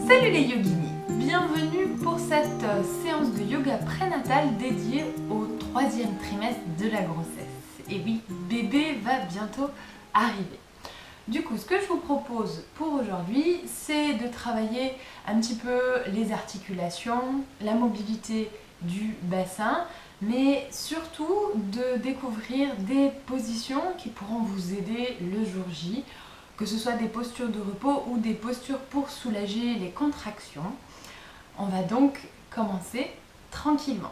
Salut les yoginis, bienvenue pour cette séance de yoga prénatal dédiée au 3e trimestre de la grossesse. Et oui, bébé va bientôt arriver. Du coup, ce que je vous propose pour aujourd'hui, c'est de travailler un petit peu les articulations, la mobilité du bassin, mais surtout de découvrir des positions qui pourront vous aider le jour J, que ce soit des postures de repos ou des postures pour soulager les contractions. On va donc commencer tranquillement.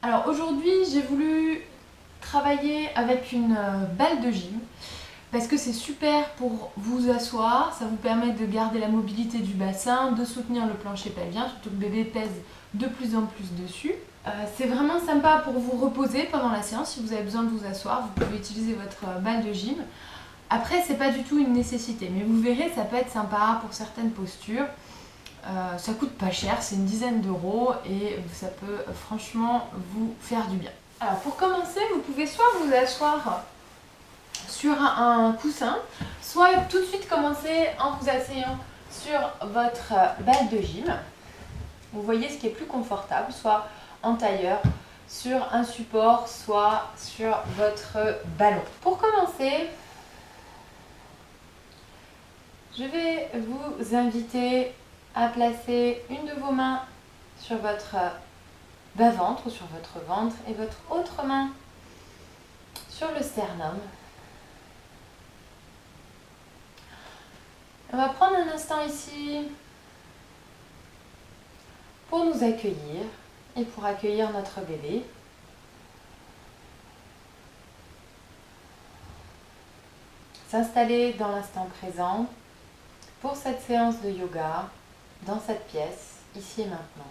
Alors aujourd'hui, j'ai voulu travailler avec une balle de gym parce que c'est super pour vous asseoir, ça vous permet de garder la mobilité du bassin, de soutenir le plancher pelvien, surtout que bébé pèse de plus en plus dessus. C'est vraiment sympa pour vous reposer pendant la séance. Si vous avez besoin de vous asseoir, vous pouvez utiliser votre balle de gym. Après, c'est pas du tout une nécessité, mais vous verrez, ça peut être sympa pour certaines postures. Ça coûte pas cher, c'est une dizaine d'euros et ça peut franchement vous faire du bien. Alors pour commencer, vous pouvez soit vous asseoir sur un coussin, soit tout de suite commencer en vous asseyant sur votre balle de gym. Vous voyez ce qui est plus confortable, soit en tailleur, sur un support, soit sur votre ballon. Pour commencer, je vais vous inviter à placer une de vos mains sur votre bas-ventre ou sur votre ventre et votre autre main sur le sternum. On va prendre un instant ici pour nous accueillir et pour accueillir notre bébé. S'installer dans l'instant présent pour cette séance de yoga dans cette pièce, ici et maintenant.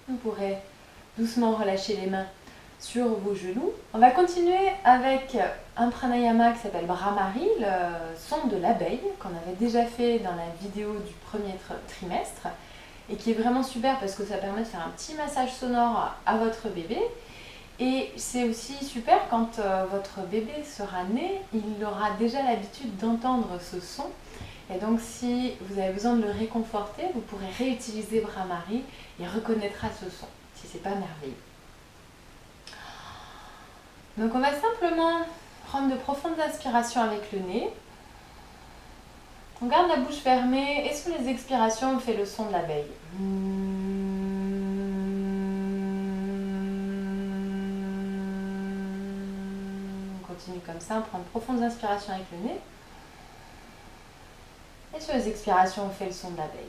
Vous pourrez doucement relâcher les mains sur vos genoux. On va continuer avec un pranayama qui s'appelle Bhramari, le son de l'abeille, qu'on avait déjà fait dans la vidéo du premier trimestre et qui est vraiment super parce que ça permet de faire un petit massage sonore à votre bébé. Et c'est aussi super quand votre bébé sera né, il aura déjà l'habitude d'entendre ce son. Et donc si vous avez besoin de le réconforter, vous pourrez réutiliser Bhramari et reconnaîtra ce son, si c'est pas merveilleux. Donc on va simplement prendre de profondes inspirations avec le nez. On garde la bouche fermée et sur les expirations, on fait le son de l'abeille. On continue comme ça, on prend de profondes inspirations avec le nez. Et sur les expirations, on fait le son de l'abeille.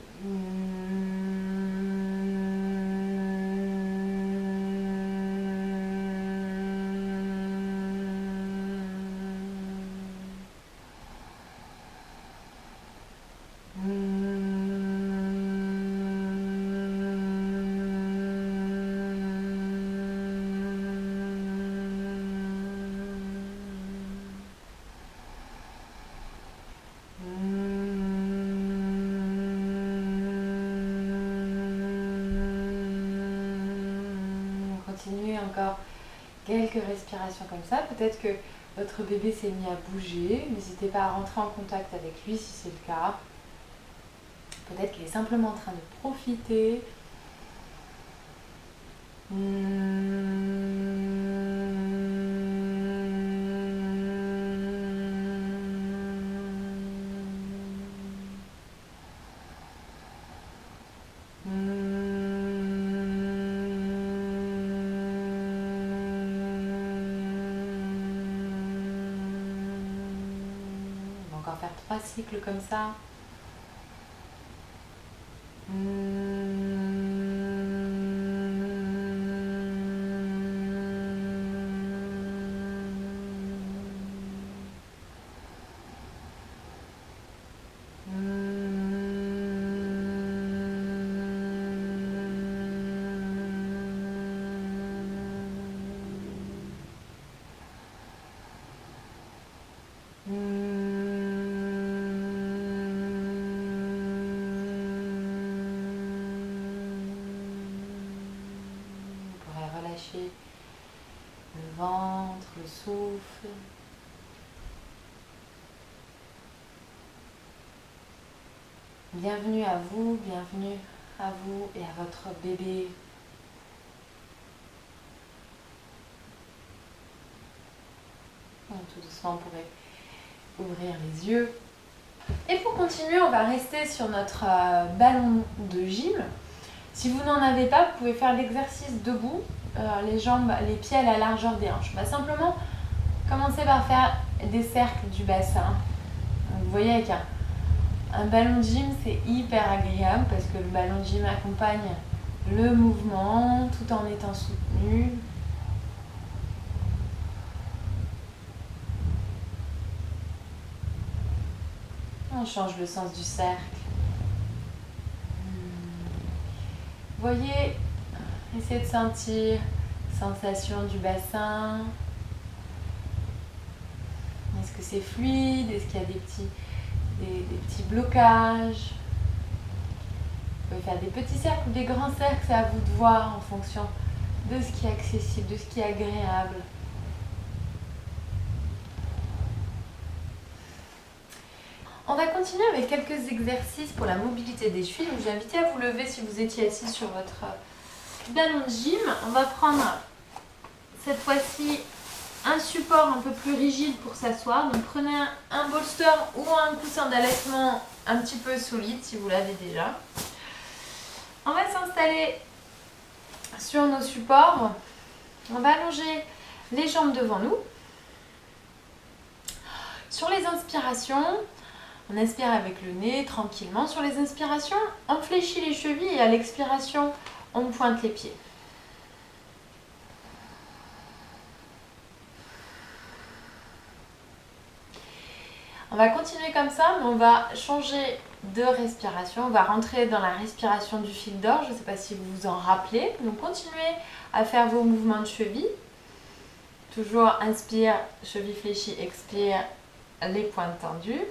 Continuez encore quelques respirations comme ça. Peut-être que votre bébé s'est mis à bouger. N'hésitez pas à rentrer en contact avec lui si c'est le cas. Peut-être qu'il est simplement en train de profiter. Encore faire 3 cycles comme ça. le ventre, le souffle. Bienvenue à vous et à votre bébé. Tout doucement, on pourrait ouvrir les yeux. Et pour continuer, on va rester sur notre ballon de gym. Si vous n'en avez pas, vous pouvez faire l'exercice debout, les jambes, les pieds à la largeur des hanches. On va simplement commencer par faire des cercles du bassin. Donc, vous voyez, avec un ballon de gym, c'est hyper agréable parce que le ballon de gym accompagne le mouvement tout en étant soutenu. On change le sens du cercle. Vous voyez, essayez de sentir sensation du bassin. Est-ce que c'est fluide? Est-ce qu'il y a des petits blocages? Vous pouvez faire des petits cercles ou des grands cercles, c'est à vous de voir en fonction de ce qui est accessible, de ce qui est agréable. On va continuer avec quelques exercices pour la mobilité des chevilles. Donc, j'ai invité à vous lever si vous étiez assis sur votre ballon de gym. On va prendre cette fois-ci un support un peu plus rigide pour s'asseoir. Donc prenez un bolster ou un coussin d'allaitement un petit peu solide si vous l'avez déjà. On va s'installer sur nos supports. On va allonger les jambes devant nous. Sur les inspirations, on inspire avec le nez tranquillement. Sur les inspirations, on fléchit les chevilles et à l'expiration, on pointe les pieds. On va continuer comme ça, mais on va changer de respiration. On va rentrer dans la respiration du fil d'or. Je ne sais pas si vous vous en rappelez. Donc continuez à faire vos mouvements de cheville. Toujours inspire, cheville fléchie, expire, les pointes tendues.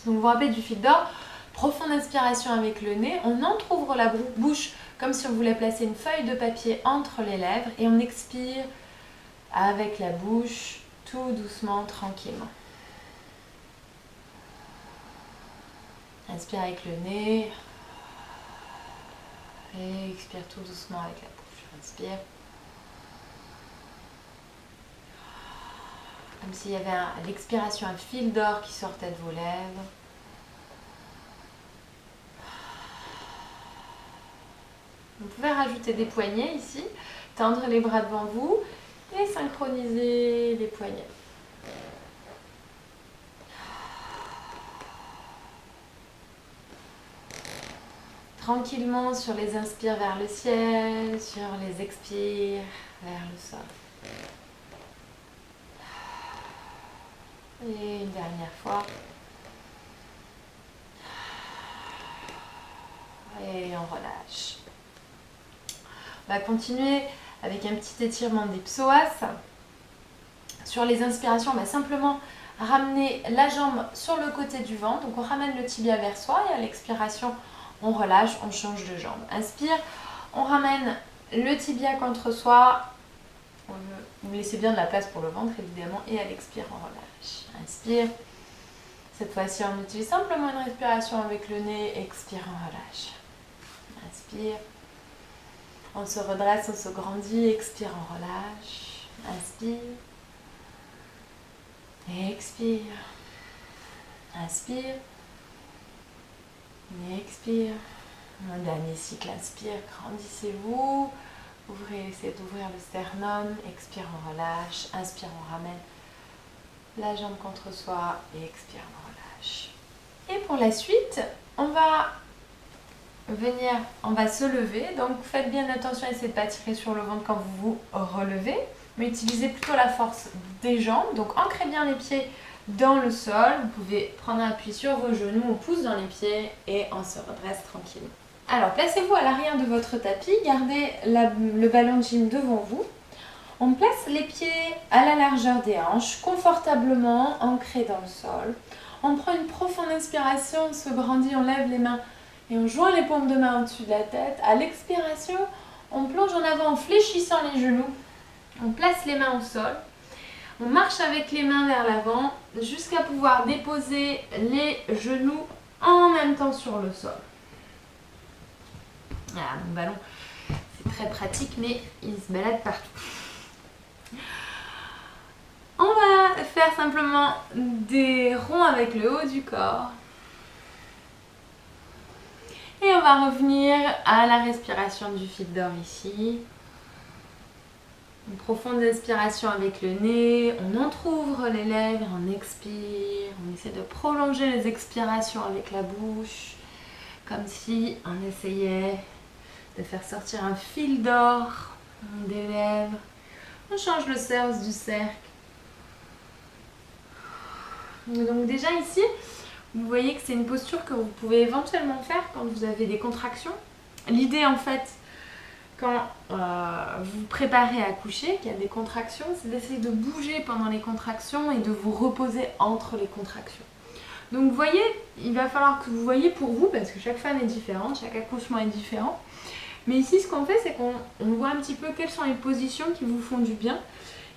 Donc vous vous rappelez du fil d'or. Profonde inspiration avec le nez. On entrouvre la bouche comme si on voulait placer une feuille de papier entre les lèvres. Et on expire avec la bouche. Tout doucement, tranquillement. Inspire avec le nez. Et expire tout doucement avec la bouche. Inspire. Comme s'il y avait à l'expiration un fil d'or qui sortait de vos lèvres. Vous pouvez rajouter des poignets ici. Tendre les bras devant vous. Et synchroniser les poignets. Tranquillement sur les inspires vers le ciel, sur les expires vers le sol. Et une dernière fois. Et on relâche. On va continuer avec un petit étirement des psoas. Sur les inspirations, on va simplement ramener la jambe sur le côté du ventre. Donc on ramène le tibia vers soi et à l'expiration, on relâche, on change de jambe. Inspire, on ramène le tibia contre soi. Vous laissez bien de la place pour le ventre évidemment et à l'expire, on relâche. Inspire. Cette fois-ci, on utilise simplement une respiration avec le nez. Expire, on relâche. Inspire. On se redresse, on se grandit, expire, on relâche. Inspire. Expire. Inspire. Expire. Un dernier cycle, inspire, grandissez-vous. Essayez d'ouvrir le sternum. Expire, on relâche. Inspire, on ramène la jambe contre soi. Et expire, on relâche. Et pour la suite, on va se lever, donc faites bien attention, essayez de ne pas tirer sur le ventre quand vous vous relevez, mais utilisez plutôt la force des jambes, donc ancrez bien les pieds dans le sol, vous pouvez prendre un appui sur vos genoux, on pousse dans les pieds et on se redresse tranquillement. Alors placez-vous à l'arrière de votre tapis, gardez le ballon de gym devant vous, on place les pieds à la largeur des hanches, confortablement ancrés dans le sol, on prend une profonde inspiration, on se grandit, on lève les mains et on joint les paumes de main au-dessus de la tête. À l'expiration, On plonge en avant en fléchissant les genoux. On place les mains au sol. On marche avec les mains vers l'avant jusqu'à pouvoir déposer les genoux en même temps sur le sol. Voilà, mon ballon, c'est très pratique, mais il se balade partout. On va faire simplement des ronds avec le haut du corps. Et on va revenir à la respiration du fil d'or ici. Une profonde inspiration avec le nez, on entrouvre les lèvres, on expire, on essaie de prolonger les expirations avec la bouche, comme si on essayait de faire sortir un fil d'or des lèvres. On change le sens du cercle. Donc déjà ici, vous voyez que c'est une posture que vous pouvez éventuellement faire quand vous avez des contractions. L'idée en fait, quand vous préparez à coucher, qu'il y a des contractions, c'est d'essayer de bouger pendant les contractions et de vous reposer entre les contractions. Donc vous voyez, il va falloir que vous voyez pour vous, parce que chaque femme est différente, chaque accouchement est différent. Mais ici, ce qu'on fait, c'est qu'on voit un petit peu quelles sont les positions qui vous font du bien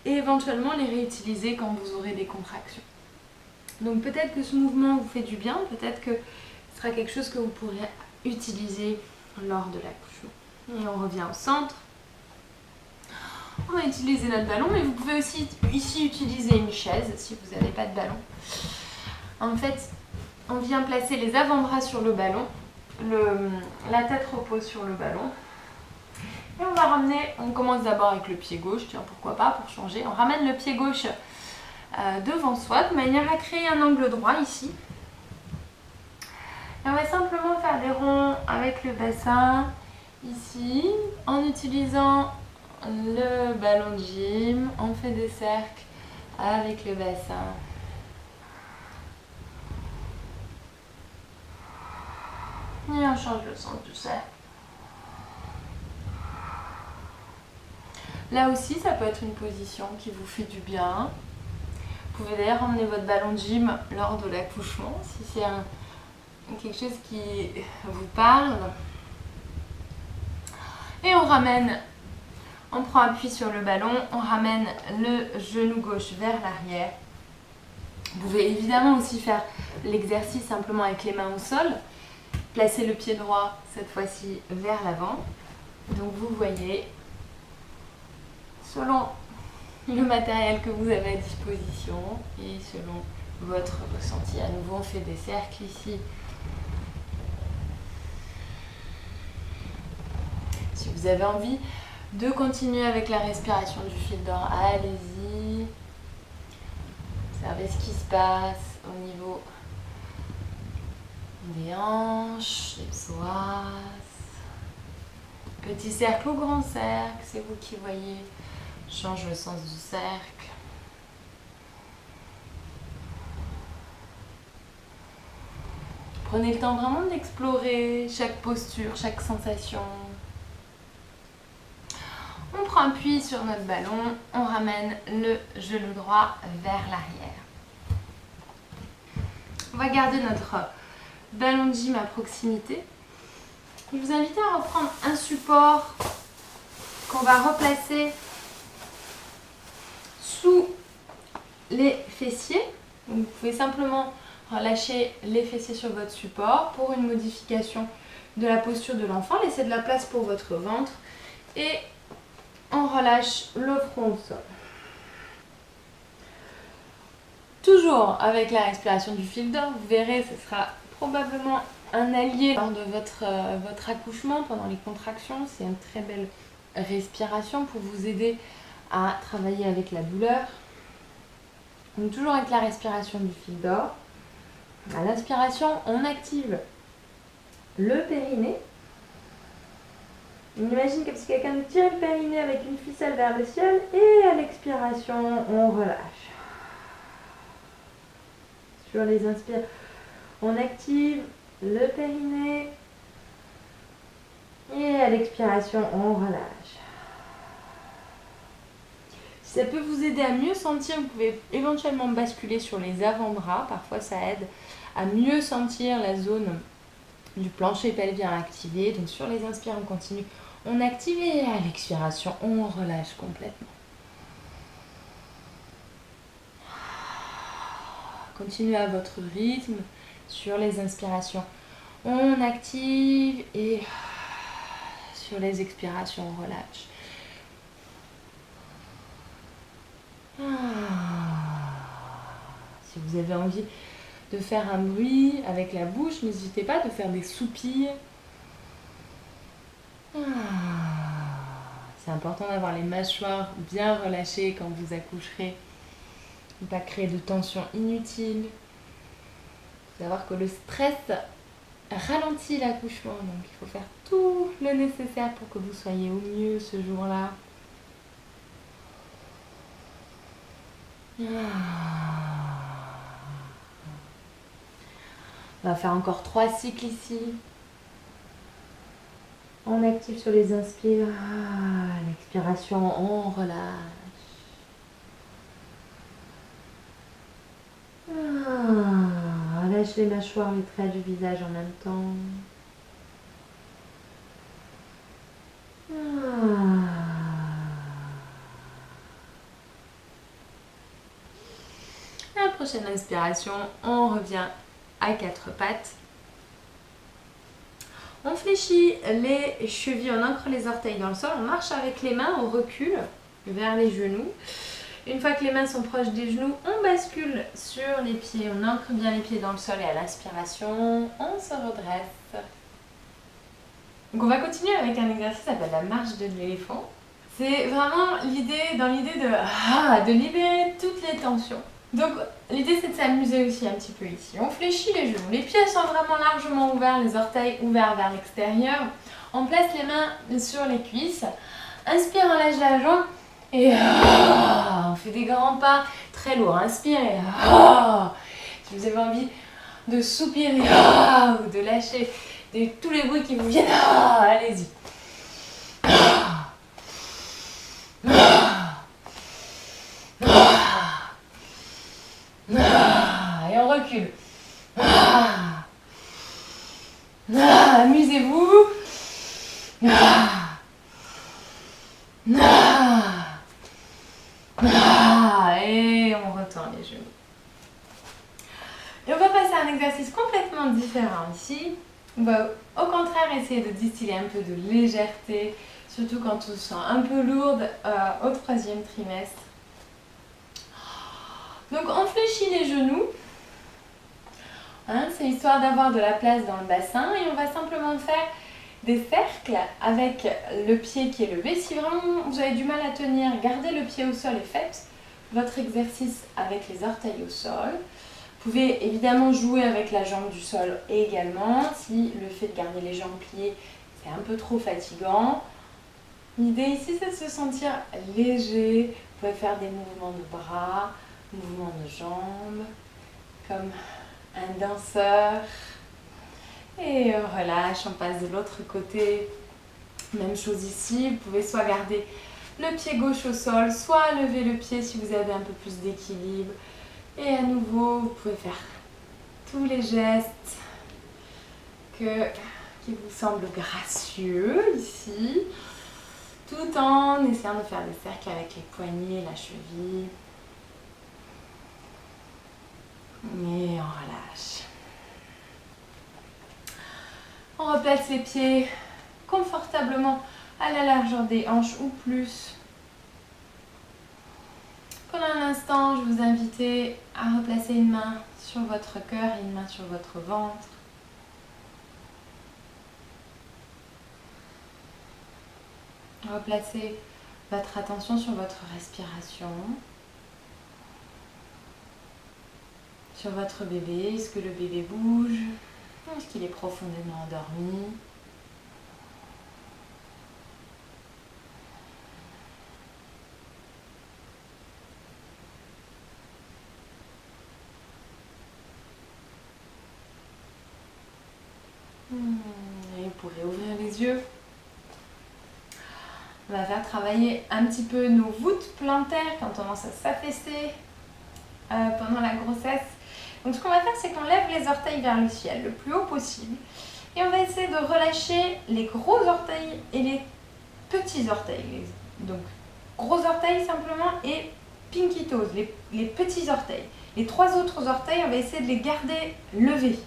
et éventuellement les réutiliser quand vous aurez des contractions. Donc peut-être que ce mouvement vous fait du bien, peut-être que ce sera quelque chose que vous pourrez utiliser lors de l'accouchement. Et on revient au centre. On va utiliser notre ballon, mais vous pouvez aussi ici utiliser une chaise si vous n'avez pas de ballon. En fait, on vient placer les avant-bras sur le ballon, la tête repose sur le ballon. Et on va ramener, on commence d'abord avec le pied gauche, tiens pourquoi pas pour changer. On ramène le pied gauche devant soi de manière à créer un angle droit ici. Et on va simplement faire des ronds avec le bassin ici en utilisant le ballon de gym. On fait des cercles avec le bassin. Et on change le sens du cercle. Là aussi, ça peut être une position qui vous fait du bien. Vous pouvez d'ailleurs emmener votre ballon de gym lors de l'accouchement, si c'est quelque chose qui vous parle. Et on ramène, on prend appui sur le ballon, on ramène le genou gauche vers l'arrière. Vous pouvez évidemment aussi faire l'exercice simplement avec les mains au sol. Placez le pied droit, cette fois-ci, vers l'avant. Donc vous voyez, selon le matériel que vous avez à disposition et selon votre ressenti. À nouveau, on fait des cercles ici. Si vous avez envie de continuer avec la respiration du fil d'or, allez-y. Observez ce qui se passe au niveau des hanches, des psoas. Petit cercle ou grand cercle, c'est vous qui voyez. Change le sens du cercle. Prenez le temps vraiment d'explorer chaque posture, chaque sensation. On prend appui sur notre ballon, on ramène le genou droit vers l'arrière. On va garder notre ballon de gym à proximité. Je vous invite à reprendre un support qu'on va replacer sous les fessiers. Donc vous pouvez simplement relâcher les fessiers sur votre support pour une modification de la posture de l'enfant. Laissez de la place pour votre ventre et on relâche le front au sol. Toujours avec la respiration du fil d'or, vous verrez, ce sera probablement un allié lors de votre accouchement pendant les contractions. C'est une très belle respiration pour vous aider à travailler avec la douleur. Donc toujours avec la respiration du fil d'or. À l'inspiration, on active le périnée. On imagine comme si quelqu'un nous tirait le périnée avec une ficelle vers le ciel et à l'expiration, on relâche. Sur les inspirations, on active le périnée et à l'expiration, on relâche. Si ça peut vous aider à mieux sentir, vous pouvez éventuellement basculer sur les avant-bras. Parfois, ça aide à mieux sentir la zone du plancher pelvien activé. Donc sur les inspires, on continue. On active et à l'expiration, on relâche complètement. Continuez à votre rythme sur les inspirations. On active et sur les expirations, on relâche. Si vous avez envie de faire un bruit avec la bouche, n'hésitez pas de faire des soupirs. C'est important d'avoir les mâchoires bien relâchées quand vous accoucherez. Ne pas créer de tension inutile. Il faut savoir que le stress ralentit l'accouchement, donc il faut faire tout le nécessaire pour que vous soyez au mieux ce jour-là. On va faire encore 3 cycles ici. On active sur les inspires. L'expiration, on relâche. Relâche les mâchoires, les traits du visage en même temps. La prochaine inspiration, on revient à 4 pattes. On fléchit les chevilles, on ancre les orteils dans le sol, on marche avec les mains, on recule vers les genoux. Une fois que les mains sont proches des genoux, on bascule sur les pieds, on ancre bien les pieds dans le sol et à l'inspiration, on se redresse. Donc on va continuer avec un exercice qui s'appelle la marche de l'éléphant. C'est vraiment dans l'idée de libérer toutes les tensions. Donc l'idée c'est de s'amuser aussi un petit peu ici. On fléchit les genoux, les pieds sont vraiment largement ouverts, les orteils ouverts vers l'extérieur. On place les mains sur les cuisses. Inspire, on lâche la jambe et on fait des grands pas très lourds. Inspirez. Si vous avez envie de soupirer ou de lâcher tous les bruits qui vous viennent, allez-y. Et on recule. Amusez-vous. Et on retourne les genoux. Et on va passer à un exercice complètement différent ici. On va au contraire essayer de distiller un peu de légèreté, surtout quand on se sent un peu lourde au 3e trimestre. Donc on fléchit les genoux, c'est histoire d'avoir de la place dans le bassin et on va simplement faire des cercles avec le pied qui est levé. Si vraiment vous avez du mal à tenir, gardez le pied au sol et faites votre exercice avec les orteils au sol. Vous pouvez évidemment jouer avec la jambe du sol également si le fait de garder les jambes pliées c'est un peu trop fatigant. L'idée ici c'est de se sentir léger. Vous pouvez faire des mouvements de bras, mouvements de jambes, comme un danseur. Et on relâche, on passe de l'autre côté. Même chose ici, vous pouvez soit garder le pied gauche au sol, soit lever le pied si vous avez un peu plus d'équilibre. Et à nouveau, vous pouvez faire tous les gestes qui vous semblent gracieux ici, tout en essayant de faire des cercles avec les poignets, la cheville. Et on relâche. On replace les pieds confortablement à la largeur des hanches ou plus. Pendant un instant, je vous invite à replacer une main sur votre cœur et une main sur votre ventre. Replacez votre attention sur votre respiration. Sur votre bébé, est-ce que le bébé bouge? Est-ce qu'il est profondément endormi? Et vous pourrez ouvrir les yeux. On va faire travailler un petit peu nos voûtes plantaires qui ont tendance à s'affaisser pendant la grossesse. Donc ce qu'on va faire, c'est qu'on lève les orteils vers le ciel le plus haut possible. Et on va essayer de relâcher les gros orteils et les petits orteils. Donc gros orteils simplement et pinky toes, les petits orteils. Les 3 autres orteils, on va essayer de les garder levés.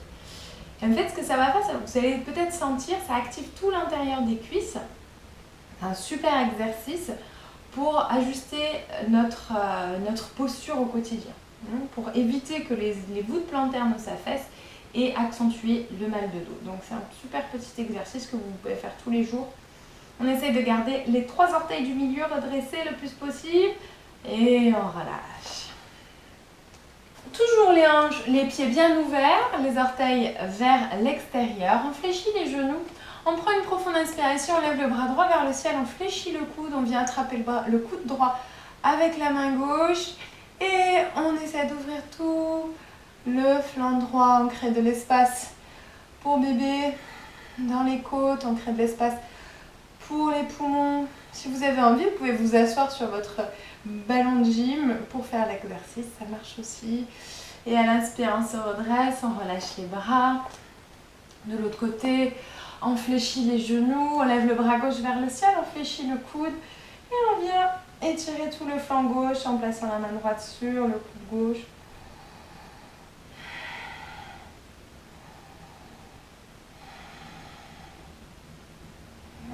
Et en fait, ce que ça va faire, vous allez peut-être sentir, ça active tout l'intérieur des cuisses. C'est un super exercice pour ajuster notre posture au quotidien, pour éviter que les voûtes plantaires ne s'affaissent et accentuer le mal de dos. Donc c'est un super petit exercice que vous pouvez faire tous les jours. On essaye de garder les 3 orteils du milieu redressés le plus possible et on relâche. Toujours les hanches, les pieds bien ouverts, les orteils vers l'extérieur. On fléchit les genoux. On prend une profonde inspiration, on lève le bras droit vers le ciel, on fléchit le coude, on vient attraper le coude droit avec la main gauche et on essaie d'ouvrir tout le flanc droit, on crée de l'espace pour bébé dans les côtes, on crée de l'espace pour les poumons. Si vous avez envie, vous pouvez vous asseoir sur votre ballon de gym pour faire l'exercice, ça marche aussi. Et à l'inspire, on se redresse, on relâche les bras. De l'autre côté, on fléchit les genoux, on lève le bras gauche vers le ciel, on fléchit le coude et on vient étirer tout le flanc gauche en plaçant la main droite sur le coude gauche.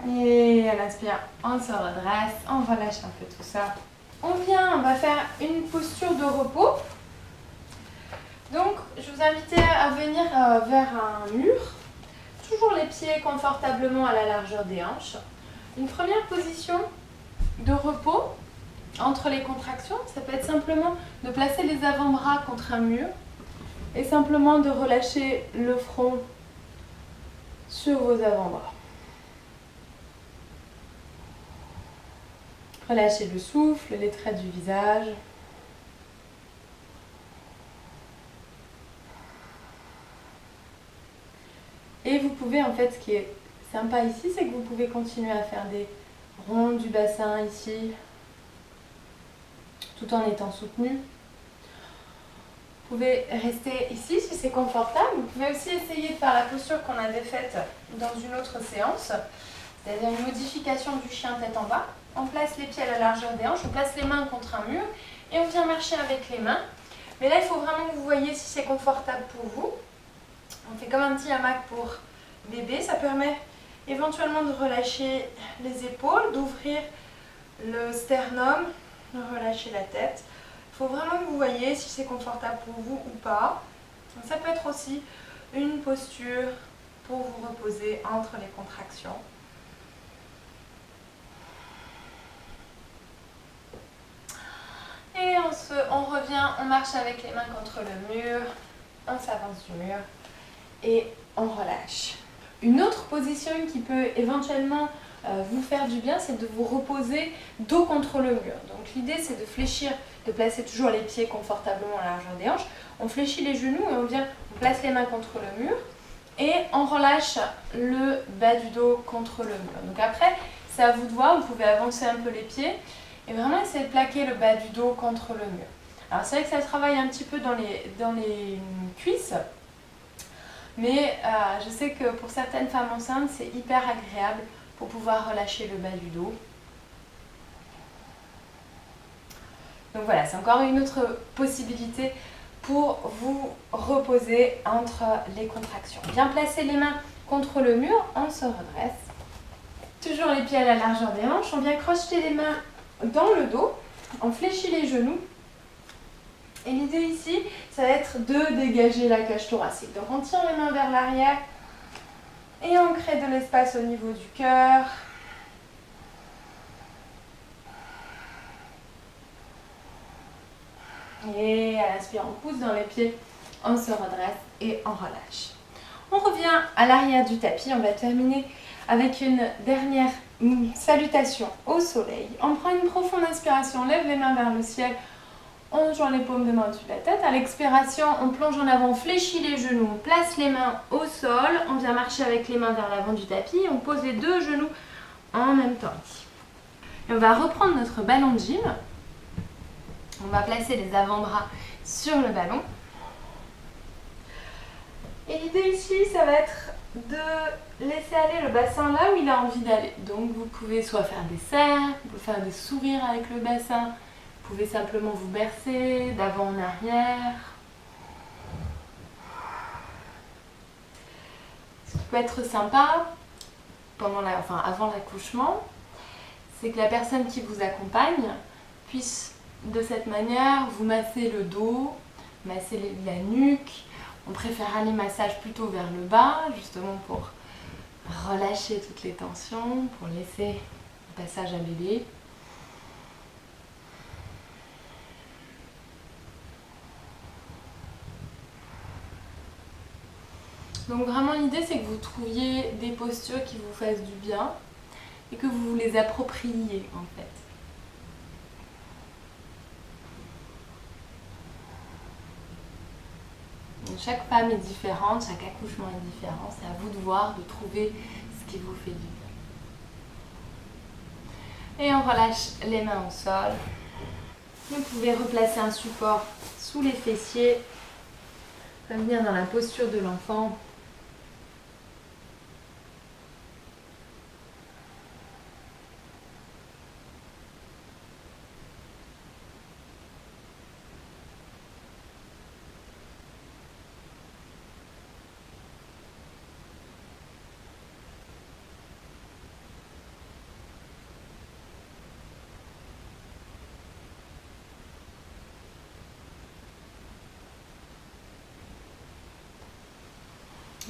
Et à l'inspire, on se redresse, on relâche un peu tout ça. On va faire une posture de repos. Donc, je vous invite à venir vers un mur. Toujours les pieds confortablement à la largeur des hanches. Une première position de repos entre les contractions, ça peut être simplement de placer les avant-bras contre un mur et simplement de relâcher le front sur vos avant-bras. Relâchez le souffle, les traits du visage. Et vous pouvez, en fait, ce qui est sympa ici, c'est que vous pouvez continuer à faire des ronds du bassin ici, tout en étant soutenu. Vous pouvez rester ici si c'est confortable. Vous pouvez aussi essayer de faire la posture qu'on avait faite dans une autre séance, c'est-à-dire une modification du chien tête en bas. On place les pieds à la largeur des hanches, on place les mains contre un mur et on vient marcher avec les mains. Mais là, il faut vraiment que vous voyez si c'est confortable pour vous. On fait comme un petit hamac pour bébé. Ça permet éventuellement de relâcher les épaules, d'ouvrir le sternum, de relâcher la tête. Il faut vraiment que vous voyez si c'est confortable pour vous ou pas. Donc, ça peut être aussi une posture pour vous reposer entre les contractions. Et on revient, on marche avec les mains contre le mur, on s'avance du mur et on relâche. Une autre position qui peut éventuellement vous faire du bien, c'est de vous reposer dos contre le mur. Donc l'idée, c'est de fléchir, de placer toujours les pieds confortablement à la largeur des hanches. On fléchit les genoux et on place les mains contre le mur et on relâche le bas du dos contre le mur. Donc après, c'est à vous de voir, vous pouvez avancer un peu les pieds et vraiment essayer de plaquer le bas du dos contre le mur. Alors c'est vrai que ça travaille un petit peu dans les cuisses, mais je sais que pour certaines femmes enceintes, c'est hyper agréable pour pouvoir relâcher le bas du dos. Donc voilà, c'est encore une autre possibilité pour vous reposer entre les contractions. Bien placer les mains contre le mur, on se redresse. Toujours les pieds à la largeur des hanches, on vient crocheter les mains dans le dos, on fléchit les genoux. Et l'idée ici, ça va être de dégager la cage thoracique. Donc on tire les mains vers l'arrière et on crée de l'espace au niveau du cœur. Et à l'inspire, on pousse dans les pieds, on se redresse et on relâche. On revient à l'arrière du tapis, on va terminer avec une dernière salutation au soleil. On prend une profonde inspiration, on lève les mains vers le ciel, on joint les paumes de main au-dessus de la tête. À l'expiration, on plonge en avant, on fléchit les genoux, on place les mains au sol, on vient marcher avec les mains vers l'avant du tapis, on pose les deux genoux en même temps. Et on va reprendre notre ballon de gym. On va placer les avant-bras sur le ballon. Et l'idée ici, ça va être de laisser aller le bassin là où il a envie d'aller. Donc vous pouvez soit faire des cercles, faire des sourires avec le bassin, vous pouvez simplement vous bercer d'avant en arrière. Ce qui peut être sympa avant l'accouchement, c'est que la personne qui vous accompagne puisse de cette manière vous masser le dos, masser la nuque. On préfère les massages plutôt vers le bas, justement pour relâcher toutes les tensions, pour laisser le passage à bébé. Donc vraiment l'idée c'est que vous trouviez des postures qui vous fassent du bien et que vous vous les appropriez en fait. Chaque femme est différente, chaque accouchement est différent, c'est à vous de voir, de trouver ce qui vous fait du bien. Et on relâche les mains au sol. Vous pouvez replacer un support sous les fessiers, revenir dans la posture de l'enfant.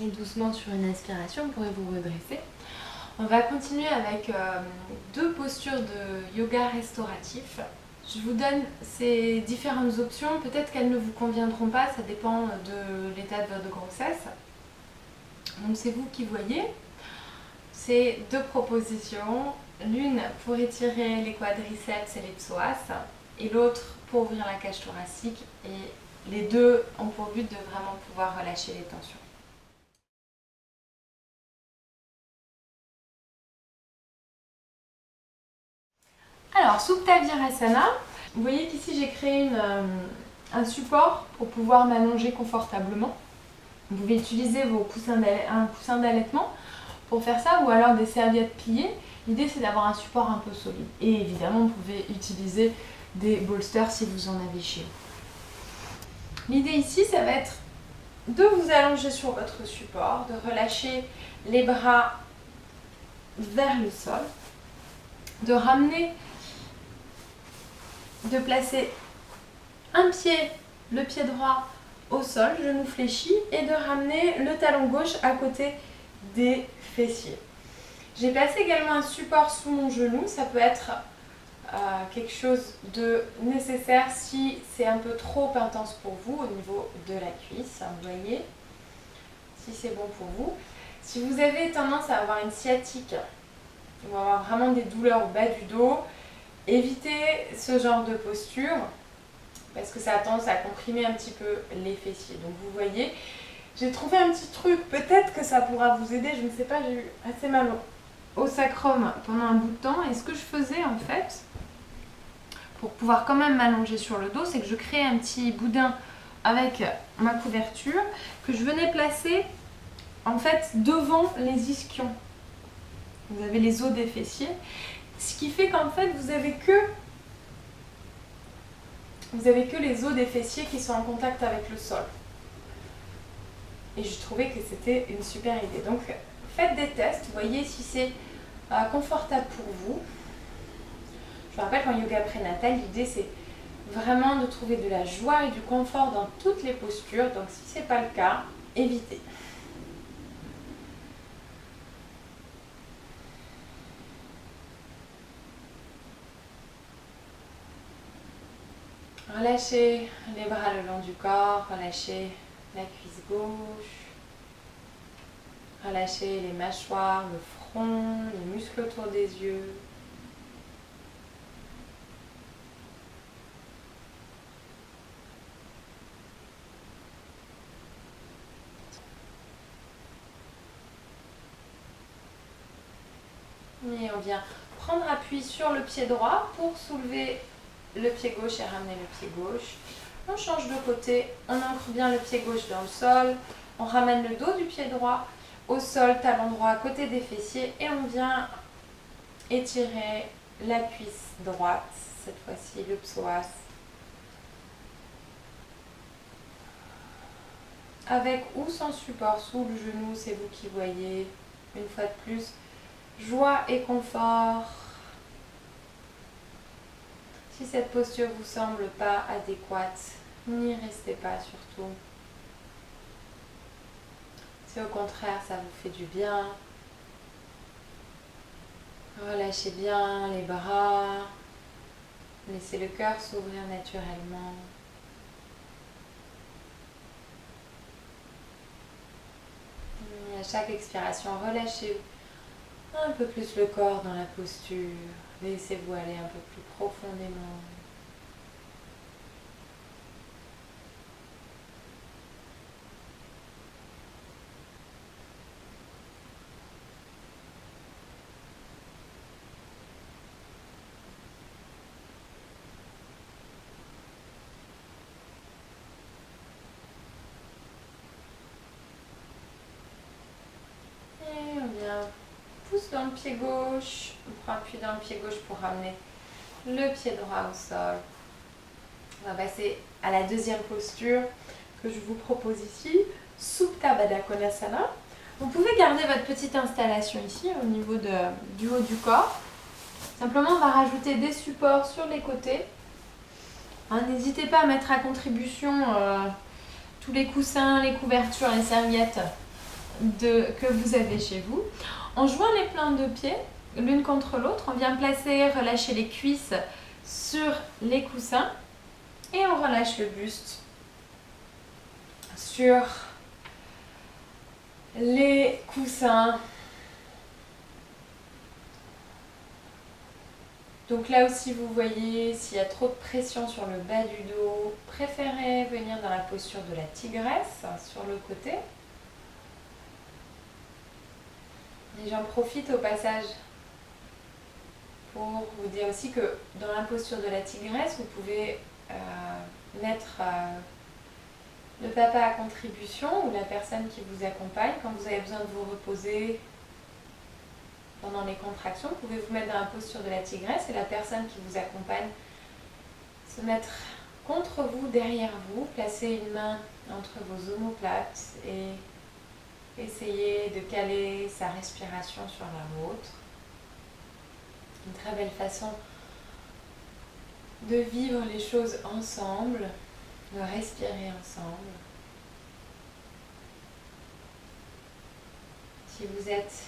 Et doucement sur une inspiration, vous pourrez vous redresser. On va continuer avec deux postures de yoga restauratif. Je vous donne ces différentes options. Peut-être qu'elles ne vous conviendront pas, ça dépend de l'état de votre grossesse. Donc c'est vous qui voyez. C'est deux propositions. L'une pour étirer les quadriceps et les psoas et l'autre pour ouvrir la cage thoracique. Et les deux ont pour but de vraiment pouvoir relâcher les tensions. Alors, Supta Virasana, vous voyez qu'ici j'ai créé un support pour pouvoir m'allonger confortablement. Vous pouvez utiliser un coussin d'allaitement pour faire ça ou alors des serviettes pliées. L'idée c'est d'avoir un support un peu solide. Et évidemment, vous pouvez utiliser des bolsters si vous en avez chez vous. L'idée ici, ça va être de vous allonger sur votre support, de relâcher les bras vers le sol, de ramener, de placer un pied, le pied droit au sol, genou fléchi, et de ramener le talon gauche à côté des fessiers. J'ai placé également un support sous mon genou, ça peut être quelque chose de nécessaire si c'est un peu trop intense pour vous au niveau de la cuisse, vous voyez, si c'est bon pour vous. Si vous avez tendance à avoir une sciatique ou avoir vraiment des douleurs au bas du dos, évitez ce genre de posture parce que ça a tendance à comprimer un petit peu les fessiers. Donc vous voyez, j'ai trouvé un petit truc, peut-être que ça pourra vous aider, je ne sais pas, j'ai eu assez mal au sacrum pendant un bout de temps. Et ce que je faisais en fait, pour pouvoir quand même m'allonger sur le dos, c'est que je créais un petit boudin avec ma couverture que je venais placer en fait devant les ischions. Vous avez les os des fessiers, ce qui fait qu'en fait vous avez que les os des fessiers qui sont en contact avec le sol. Et je trouvais que c'était une super idée. Donc faites des tests, voyez si c'est confortable pour vous. Je vous rappelle qu'en yoga prénatal, l'idée c'est vraiment de trouver de la joie et du confort dans toutes les postures. Donc si ce n'est pas le cas, évitez. Relâchez les bras le long du corps, relâchez la cuisse gauche, relâchez les mâchoires, le front, les muscles autour des yeux. Et on vient prendre appui sur le pied droit pour soulever le pied gauche et ramener le pied gauche. On change de côté, on ancre bien le pied gauche dans le sol, on ramène le dos du pied droit au sol, talon droit à côté des fessiers et on vient étirer la cuisse droite, cette fois-ci le psoas. Avec ou sans support sous le genou, c'est vous qui voyez. Une fois de plus, joie et confort. Si cette posture vous semble pas adéquate, n'y restez pas surtout. Si au contraire ça vous fait du bien, relâchez bien les bras, laissez le cœur s'ouvrir naturellement. Et à chaque expiration, relâchez un peu plus le corps dans la posture, laissez-vous aller un peu plus profondément. Pousse dans le pied gauche, on prend appui dans le pied gauche pour ramener le pied droit au sol. On va passer à la deuxième posture que je vous propose ici, Supta Baddha Konasana. Vous pouvez garder votre petite installation ici au niveau du haut du corps. Simplement, on va rajouter des supports sur les côtés. N'hésitez pas à mettre à contribution tous les coussins, les couvertures, les serviettes que vous avez chez vous. En joignant les plantes de pied l'une contre l'autre, on vient placer, relâcher les cuisses sur les coussins et on relâche le buste sur les coussins. Donc là aussi vous voyez, s'il y a trop de pression sur le bas du dos, préférez venir dans la posture de la tigresse sur le côté. Et j'en profite au passage pour vous dire aussi que dans la posture de la tigresse, vous pouvez mettre le papa à contribution ou la personne qui vous accompagne. Quand vous avez besoin de vous reposer pendant les contractions, vous pouvez vous mettre dans la posture de la tigresse et la personne qui vous accompagne se mettre contre vous, derrière vous, placer une main entre vos omoplates et essayez de caler sa respiration sur la vôtre. Une très belle façon de vivre les choses ensemble, de respirer ensemble. Si vous êtes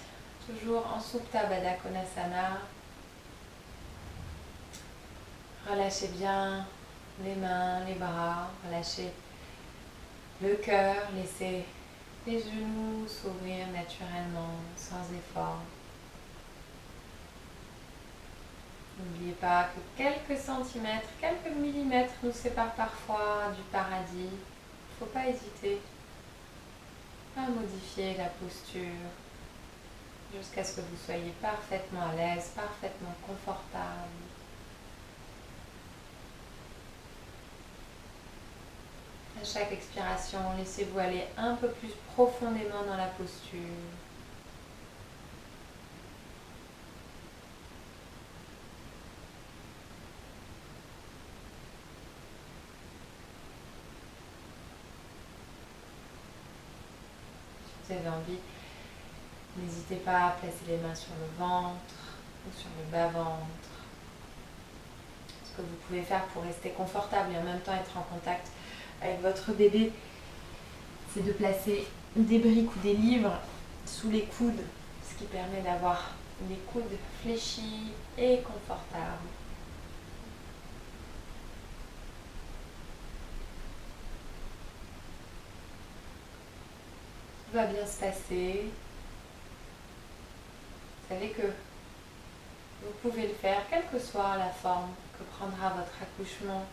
toujours en Supta Baddha Konasana, relâchez bien les mains, les bras, relâchez le cœur, laissez les genoux s'ouvrir naturellement, sans effort. N'oubliez pas que quelques centimètres, quelques millimètres nous séparent parfois du paradis. Il ne faut pas hésiter à modifier la posture jusqu'à ce que vous soyez parfaitement à l'aise, parfaitement confortable. À chaque expiration, laissez-vous aller un peu plus profondément dans la posture. Si vous avez envie, n'hésitez pas à placer les mains sur le ventre ou sur le bas-ventre. Ce que vous pouvez faire pour rester confortable et en même temps être en contact avec votre bébé, c'est de placer des briques ou des livres sous les coudes, ce qui permet d'avoir les coudes fléchis et confortables. Tout va bien se passer. Vous savez que vous pouvez le faire, quelle que soit la forme que prendra votre accouchement.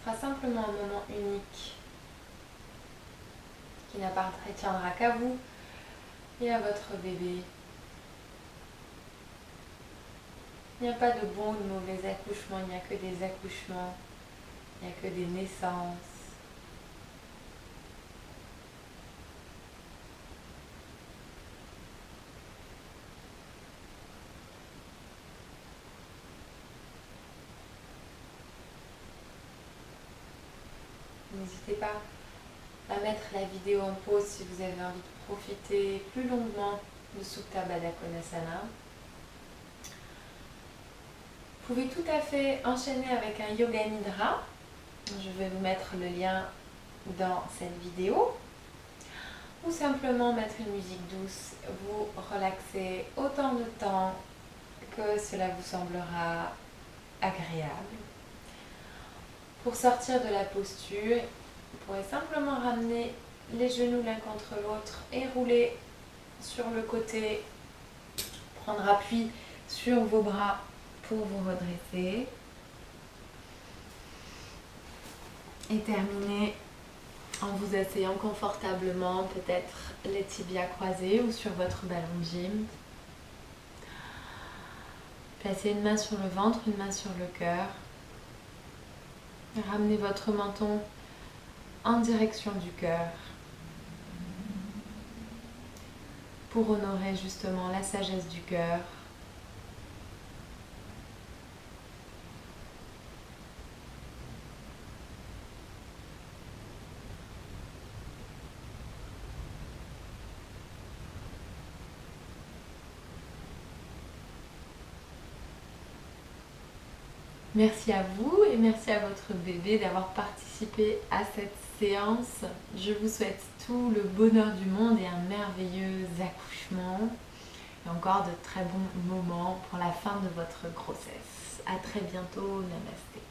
Ce sera simplement un moment unique qui n'appartiendra qu'à vous et à votre bébé. Il n'y a pas de bon ou de mauvais accouchement, il n'y a que des accouchements, il n'y a que des naissances. n'hésitez pas à mettre la vidéo en pause si vous avez envie de profiter plus longuement de Supta Baddha Konasana. Vous pouvez tout à fait enchaîner avec un Yoga Nidra. Je vais vous mettre le lien dans cette vidéo. Ou simplement mettre une musique douce, vous relaxer autant de temps que cela vous semblera agréable. Pour sortir de la posture, vous pourrez simplement ramener les genoux l'un contre l'autre et rouler sur le côté, prendre appui sur vos bras pour vous redresser. Et terminer en vous asseyant confortablement, peut-être les tibias croisés ou sur votre ballon de gym. Placez une main sur le ventre, une main sur le cœur. Ramenez votre menton en direction du cœur pour honorer justement la sagesse du cœur. Merci à vous et merci à votre bébé d'avoir participé à cette séance. Je vous souhaite tout le bonheur du monde et un merveilleux accouchement. Et encore de très bons moments pour la fin de votre grossesse. À très bientôt, namasté.